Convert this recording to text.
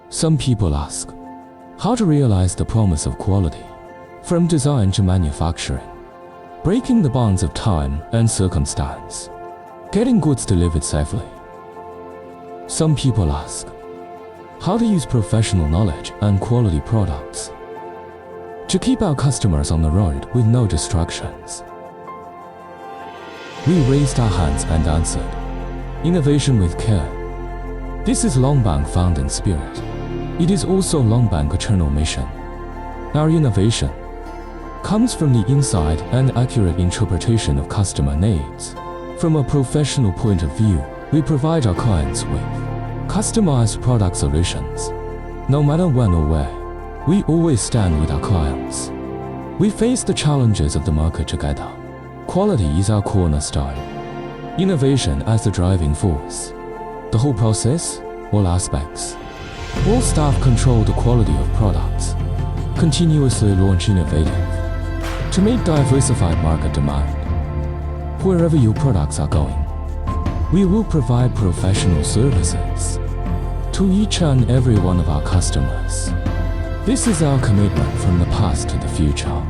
Some people ask, how to realize the promise of quality, from design to manufacturing, breaking the bonds of time and circumstance, getting goods delivered safely. Some people ask, how to use professional knowledge and quality products to keep our customers on the road with no distractions. We raised our hands and answered, innovation with care. This is Longbank founding spirit. It is also Longbank eternal mission. Our innovation comes from the inside and accurate interpretation of customer needs. From a professional point of view, we provide our clients with customized product solutions. No matter when or where, we always stand with our clients. We face the challenges of the market together. Quality is our cornerstone. Innovation as the driving force. The whole process, all aspects. All staff control the quality of products. Continuously launch innovative to meet diversified market demand. Wherever your products are going, we will provide professional services to each and every one of our customers. This is our commitment from the past to the future.